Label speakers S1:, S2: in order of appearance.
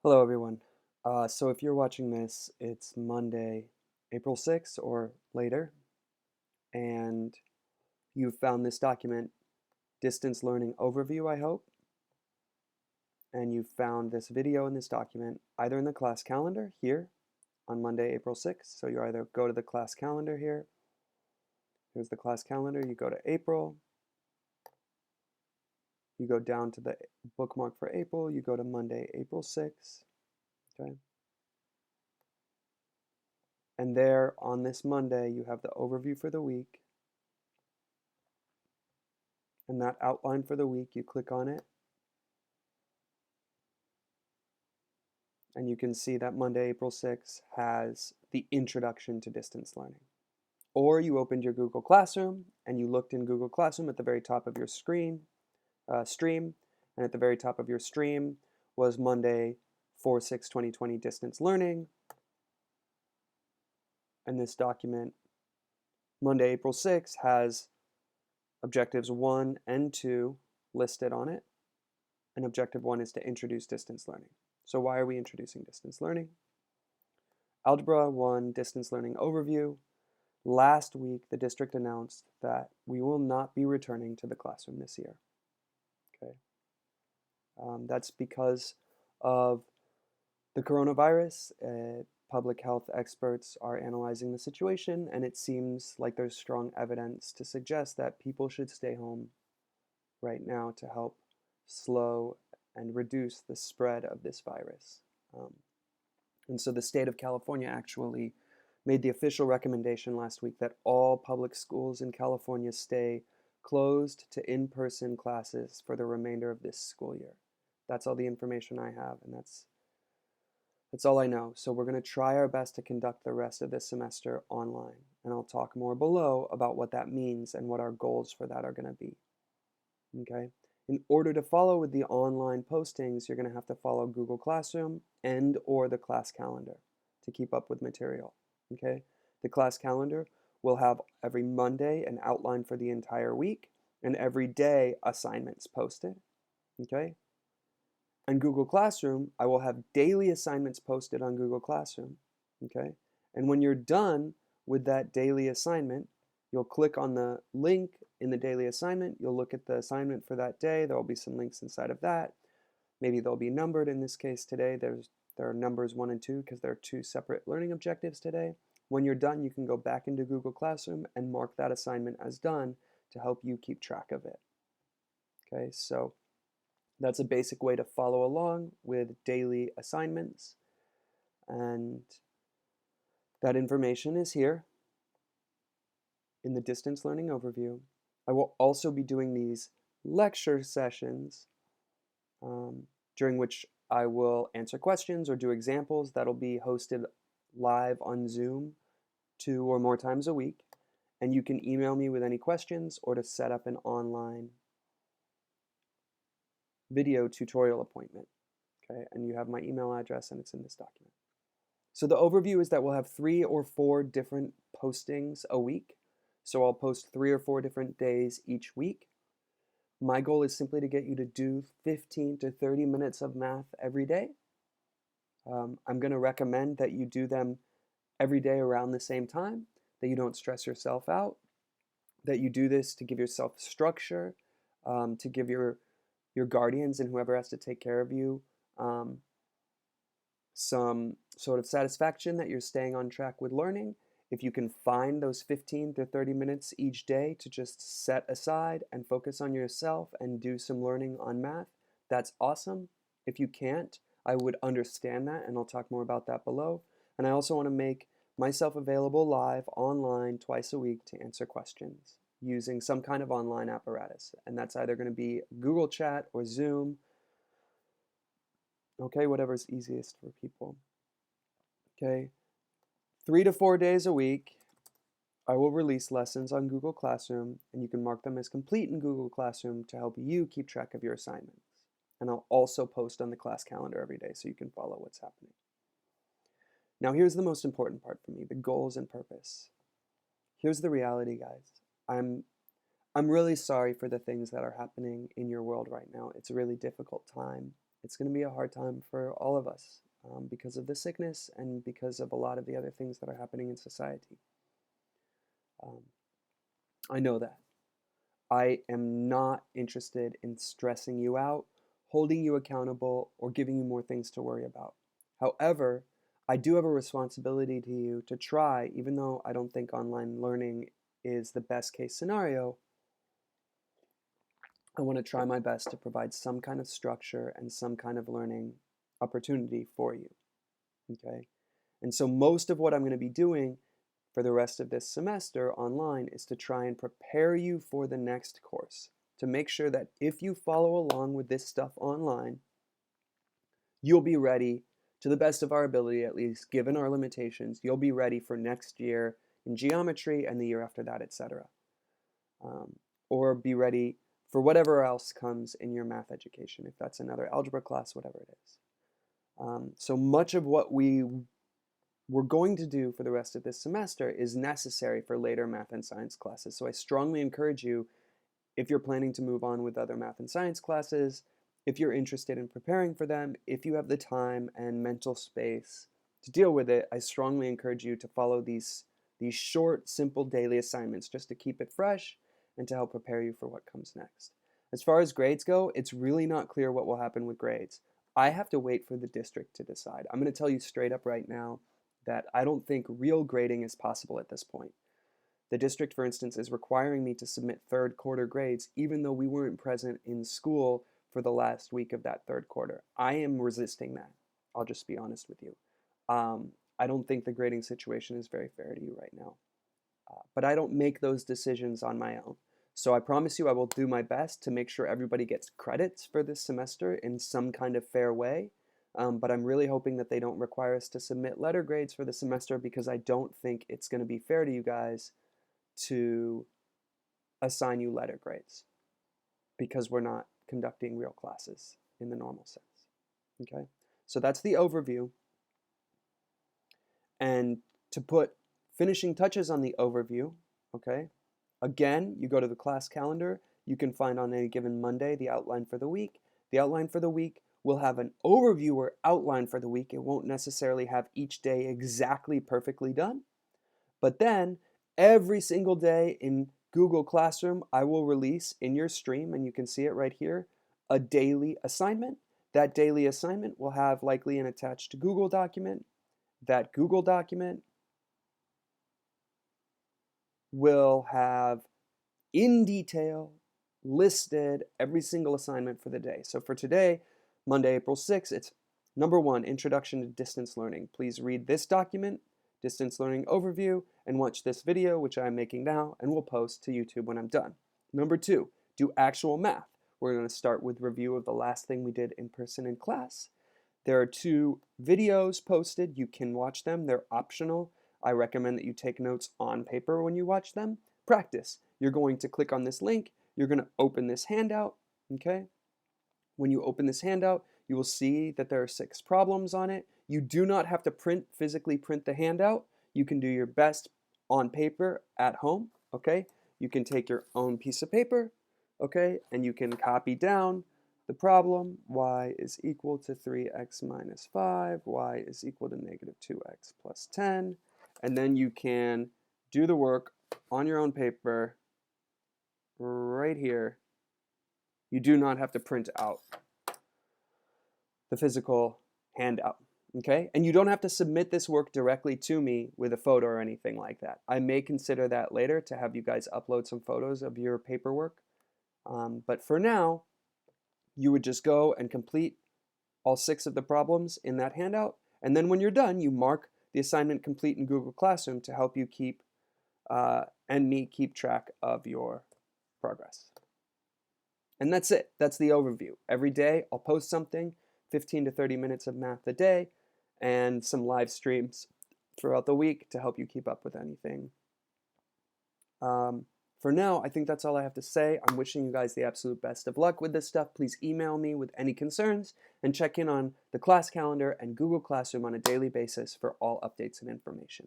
S1: Hello, everyone. So if you're watching this, it's Monday, April 6th or later, and you found this document, Distance Learning Overview, I hope, and you found this video in this document either in the class calendar here on Monday, April 6th. So you either go to the class calendar here, here's the class calendar, you go to April, you go down to the bookmark for April, you go to Monday, April 6th, okay? And there on this Monday, you have the overview for the week. And that outline for the week, you click on it, and you can see that Monday, April 6th has the introduction to distance learning. Or you opened your Google Classroom and you looked in Google Classroom at the very top of your stream, and at the very top of your stream was Monday, 4/6/2020 distance learning. And this document, Monday, April 6th, has objectives 1 and 2 listed on it. And objective 1 is to introduce distance learning. So why are we introducing distance learning? Algebra 1 Distance Learning Overview. Last week, the district announced that we will not be returning to the classroom this year. Okay, that's because of the coronavirus. Public health experts are analyzing the situation, and it seems like there's strong evidence to suggest that people should stay home right now to help slow and reduce the spread of this virus. And so the state of California actually made the official recommendation last week that all public schools in California stay closed to in-person classes for the remainder of this school year. That's all the information I have, and that's all I know. So we're going to try our best to conduct the rest of this semester online, and I'll talk more below about what that means and what our goals for that are going to be. Okay? In order to follow with the online postings, you're going to have to follow Google Classroom and or the class calendar to keep up with material. Okay? The class calendar will have every Monday an outline for the entire week and every day assignments posted. Okay? And Google Classroom, I will have daily assignments posted on Google Classroom. Okay? And when you're done with that daily assignment, you'll click on the link in the daily assignment. You'll look at the assignment for that day. There will be some links inside of that. Maybe they'll be numbered. In this case today, there are numbers 1 and 2 because there are 2 separate learning objectives today. When you're done, you can go back into Google Classroom and mark that assignment as done to help you keep track of it. Okay, so that's a basic way to follow along with daily assignments. And that information is here in the distance learning overview. I will also be doing these lecture sessions during which I will answer questions or do examples that'll be hosted live on Zoom 2 or more times a week. And you can email me with any questions or to set up an online video tutorial appointment. Okay, and you have my email address and it's in this document. So the overview is that we'll have 3 or 4 different postings a week. So I'll post 3 or 4 different days each week. My goal is simply to get you to do 15 to 30 minutes of math every day. I'm going to recommend that you do them every day around the same time, that you don't stress yourself out, that you do this to give yourself structure, to give your guardians and whoever has to take care of you some sort of satisfaction that you're staying on track with learning. If you can find those 15 to 30 minutes each day to just set aside and focus on yourself and do some learning on math, that's awesome. If you can't, I would understand that, and I'll talk more about that below. And I also want to make myself available live online twice a week to answer questions using some kind of online apparatus. And that's either going to be Google Chat or Zoom. Okay, whatever's easiest for people. Okay, 3 to 4 days a week, I will release lessons on Google Classroom, and you can mark them as complete in Google Classroom to help you keep track of your assignments. And I'll also post on the class calendar every day so you can follow what's happening. Now here's the most important part for me, the goals and purpose. Here's the reality, guys. I'm really sorry for the things that are happening in your world right now. It's a really difficult time. it's going to be a hard time for all of us because of the sickness and because of a lot of the other things that are happening in society. I know that. I am not interested in stressing you out, holding you accountable, or giving you more things to worry about. However, I do have a responsibility to you to try, even though I don't think online learning is the best case scenario. I want to try my best to provide some kind of structure and some kind of learning opportunity for you. Okay? And so most of what I'm going to be doing for the rest of this semester online is to try and prepare you for the next course, to make sure that if you follow along with this stuff online, you'll be ready to the best of our ability, at least given our limitations. You'll be ready for next year in geometry and the year after that, etc. Or be ready for whatever else comes in your math education, if that's another algebra class, whatever it is. So much of what we're going to do for the rest of this semester is necessary for later math and science classes. So I strongly encourage you, if you're planning to move on with other math and science classes, if you're interested in preparing for them, if you have the time and mental space to deal with it, I strongly encourage you to follow these short, simple daily assignments just to keep it fresh and to help prepare you for what comes next. As far as grades go, it's really not clear what will happen with grades. I have to wait for the district to decide. I'm going to tell you straight up right now that I don't think real grading is possible at this point. The district, for instance, is requiring me to submit third quarter grades even though we weren't present in school for the last week of that third quarter. I am resisting that. I'll just be honest with you. I don't think the grading situation is very fair to you right now. But I don't make those decisions on my own. So I promise you I will do my best to make sure everybody gets credits for this semester in some kind of fair way. But I'm really hoping that they don't require us to submit letter grades for the semester because I don't think it's going to be fair to you guys to assign you letter grades because we're not conducting real classes in the normal sense. Okay? So that's the overview. And to put finishing touches on the overview, okay? Again, you go to the class calendar. You can find on any given Monday the outline for the week. The outline for the week will have an overview or outline for the week. It won't necessarily have each day exactly perfectly done. But then every single day in Google Classroom, I will release in your stream, and you can see it right here, a daily assignment. That daily assignment will have likely an attached Google document. That Google document will have in detail listed every single assignment for the day. So for today, Monday, April 6th, it's number 1, Introduction to Distance Learning. Please read this document, Distance Learning Overview, and watch this video, which I'm making now, and will post to YouTube when I'm done. Number 2, do actual math. We're going to start with review of the last thing we did in person in class. There are 2 videos posted. You can watch them. They're optional. I recommend that you take notes on paper when you watch them. Practice. You're going to click on this link. You're going to open this handout, okay? When you open this handout, you will see that there are 6 problems on it. You do not have to physically print the handout. You can do your best on paper at home, okay? You can take your own piece of paper, okay? And you can copy down the problem. Y is equal to 3x minus 5. Y is equal to negative 2x plus 10. And then you can do the work on your own paper right here. You do not have to print out the physical handout, okay? And you don't have to submit this work directly to me with a photo or anything like that. I may consider that later to have you guys upload some photos of your paperwork. But for now, you would just go and complete all 6 of the problems in that handout. And then when you're done, you mark the assignment complete in Google Classroom to help you keep and me keep track of your progress. And that's it. That's the overview. Every day I'll post something, 15 to 30 minutes of math a day, and some live streams throughout the week to help you keep up with anything. For now, I think that's all I have to say. I'm wishing you guys the absolute best of luck with this stuff. Please email me with any concerns and check in on the class calendar and Google Classroom on a daily basis for all updates and information.